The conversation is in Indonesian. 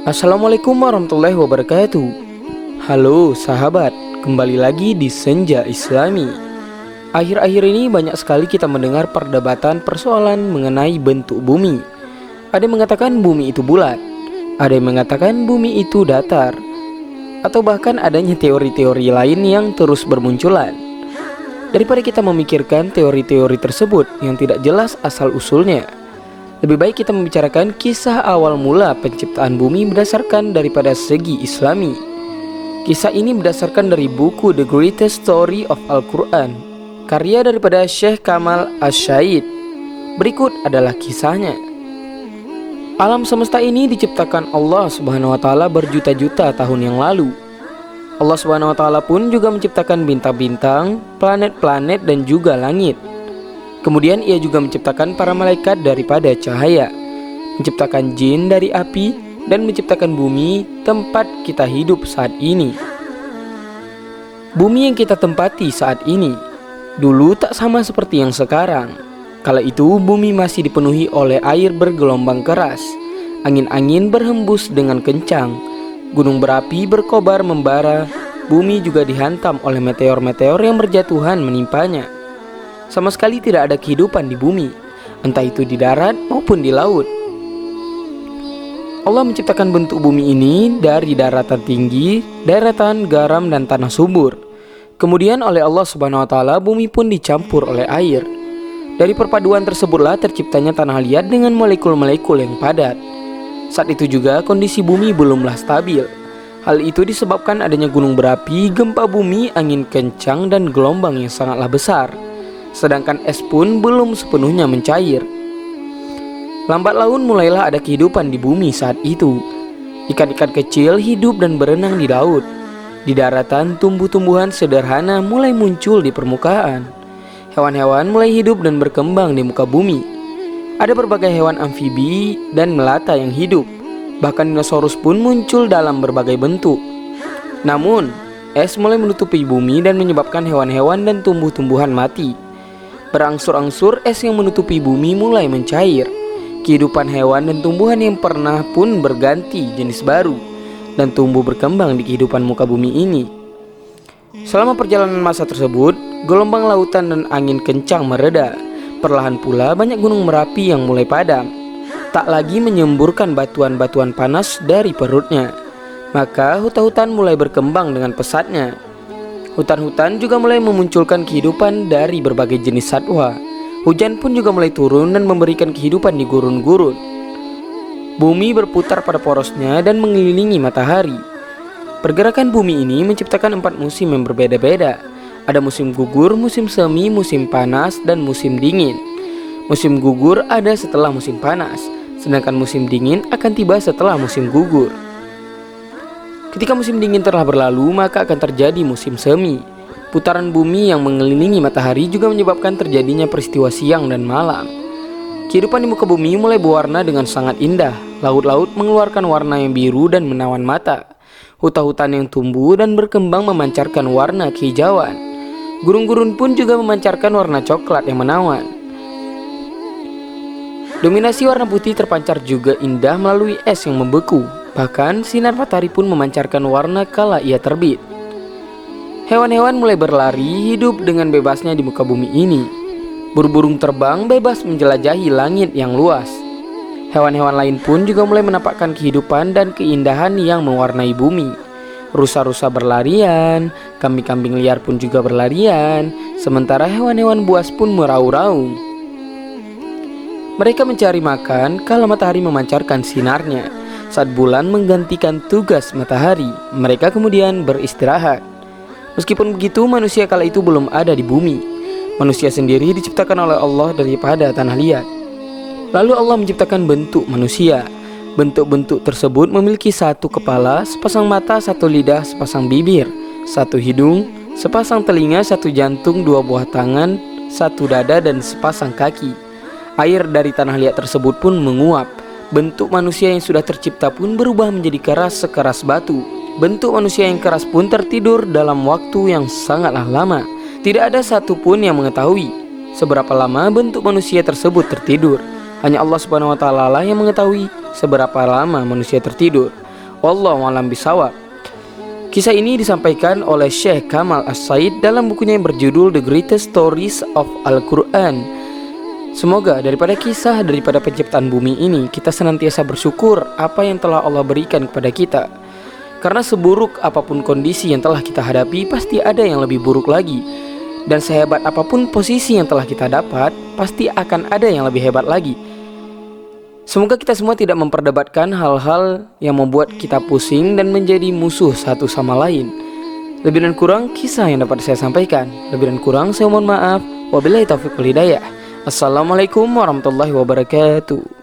Assalamualaikum warahmatullahi wabarakatuh. Halo sahabat, kembali lagi di Senja Islami. Akhir-akhir ini banyak sekali kita mendengar perdebatan persoalan mengenai bentuk bumi. Ada yang mengatakan bumi itu bulat, ada yang mengatakan bumi itu datar, atau bahkan adanya teori-teori lain yang terus bermunculan. Daripada kita memikirkan teori-teori tersebut yang tidak jelas asal-usulnya, lebih baik kita membicarakan kisah awal mula penciptaan bumi berdasarkan daripada segi Islami. Kisah ini berdasarkan dari buku The Greatest Story of Al-Quran, karya daripada Syekh Kamal Asy-Syahid. Berikut adalah kisahnya. Alam semesta ini diciptakan Allah Subhanahu wa taala berjuta-juta tahun yang lalu. Allah Subhanahu wa taala pun juga menciptakan bintang-bintang, planet-planet dan juga langit. Kemudian ia juga menciptakan para malaikat daripada cahaya, menciptakan jin dari api, dan menciptakan bumi tempat kita hidup saat ini. Bumi yang kita tempati saat ini dulu tak sama seperti yang sekarang. Kala itu bumi masih dipenuhi oleh air bergelombang keras, angin-angin berhembus dengan kencang, gunung berapi berkobar membara, bumi juga dihantam oleh meteor-meteor yang berjatuhan menimpanya. Sama sekali tidak ada kehidupan di bumi, entah itu di darat maupun di laut. Allah menciptakan bentuk bumi ini dari daratan tinggi, daratan, garam, dan tanah subur. Kemudian oleh Allah Subhanahu wa taala bumi pun dicampur oleh air. Dari perpaduan tersebutlah terciptanya tanah liat dengan molekul-molekul yang padat. Saat itu juga kondisi bumi belumlah stabil. Hal itu disebabkan adanya gunung berapi, gempa bumi, angin kencang, dan gelombang yang sangatlah besar. Sedangkan es pun belum sepenuhnya mencair. Lambat laun mulailah ada kehidupan di bumi saat itu. Ikan-ikan kecil hidup dan berenang di laut. Di daratan tumbuh-tumbuhan sederhana mulai muncul di permukaan. Hewan-hewan mulai hidup dan berkembang di muka bumi. Ada berbagai hewan amfibi dan melata yang hidup. Bahkan dinosaurus pun muncul dalam berbagai bentuk. Namun, es mulai menutupi bumi dan menyebabkan hewan-hewan dan tumbuh-tumbuhan mati. Berangsur-angsur es yang menutupi bumi mulai mencair. Kehidupan hewan dan tumbuhan yang pernah pun berganti jenis baru dan tumbuh berkembang di kehidupan muka bumi ini. Selama perjalanan masa tersebut, gelombang lautan dan angin kencang mereda. Perlahan pula banyak gunung berapi yang mulai padam, tak lagi menyemburkan batuan-batuan panas dari perutnya. Maka hutan-hutan mulai berkembang dengan pesatnya. Hutan-hutan juga mulai memunculkan kehidupan dari berbagai jenis satwa. Hujan pun juga mulai turun dan memberikan kehidupan di gurun-gurun. Bumi berputar pada porosnya dan mengelilingi matahari. Pergerakan bumi ini menciptakan 4 musim yang berbeda-beda. Ada musim gugur, musim semi, musim panas, dan musim dingin. Musim gugur ada setelah musim panas, sedangkan musim dingin akan tiba setelah musim gugur. Ketika musim dingin telah berlalu, maka akan terjadi musim semi. Putaran bumi yang mengelilingi matahari juga menyebabkan terjadinya peristiwa siang dan malam. Kehidupan di muka bumi mulai berwarna dengan sangat indah. Laut-laut mengeluarkan warna yang biru dan menawan mata. Hutan-hutan yang tumbuh dan berkembang memancarkan warna kehijauan. Gurun-gurun pun juga memancarkan warna coklat yang menawan. Dominasi warna putih terpancar juga indah melalui es yang membeku. Bahkan sinar matahari pun memancarkan warna kala ia terbit. Hewan-hewan mulai berlari hidup dengan bebasnya di muka bumi ini. Burung-burung terbang bebas menjelajahi langit yang luas. Hewan-hewan lain pun juga mulai menampakkan kehidupan dan keindahan yang mewarnai bumi. Rusa-rusa berlarian, kambing-kambing liar pun juga berlarian, sementara hewan-hewan buas pun meraung-raung. Mereka mencari makan kala matahari memancarkan sinarnya. Saat bulan menggantikan tugas matahari, mereka kemudian beristirahat. Meskipun begitu, manusia kala itu belum ada di bumi. Manusia sendiri diciptakan oleh Allah daripada tanah liat. Lalu Allah menciptakan bentuk manusia. Bentuk-bentuk tersebut memiliki satu kepala, sepasang mata, satu lidah, sepasang bibir, satu hidung, sepasang telinga, satu jantung, 2 buah tangan, satu dada, dan sepasang kaki. Air dari tanah liat tersebut pun menguap. Bentuk manusia yang sudah tercipta pun berubah menjadi keras sekeras batu. Bentuk manusia yang keras pun tertidur dalam waktu yang sangatlah lama. Tidak ada satupun yang mengetahui seberapa lama bentuk manusia tersebut tertidur. Hanya Allah Subhanahu wa taala lah yang mengetahui seberapa lama manusia tertidur. Wallahu a'lam bishawab. Kisah ini disampaikan oleh Syekh Kamal As-Said dalam bukunya yang berjudul The Greatest Stories of Al-Quran. Semoga daripada penciptaan bumi ini, kita senantiasa bersyukur apa yang telah Allah berikan kepada kita. Karena seburuk apapun kondisi yang telah kita hadapi, pasti ada yang lebih buruk lagi. Dan sehebat apapun posisi yang telah kita dapat, pasti akan ada yang lebih hebat lagi. Semoga kita semua tidak memperdebatkan hal-hal yang membuat kita pusing dan menjadi musuh satu sama lain. Lebih dan kurang kisah yang dapat saya sampaikan. Lebih dan kurang saya mohon maaf. Wabillahi taufiq wal hidayah. Assalamualaikum warahmatullahi wabarakatuh.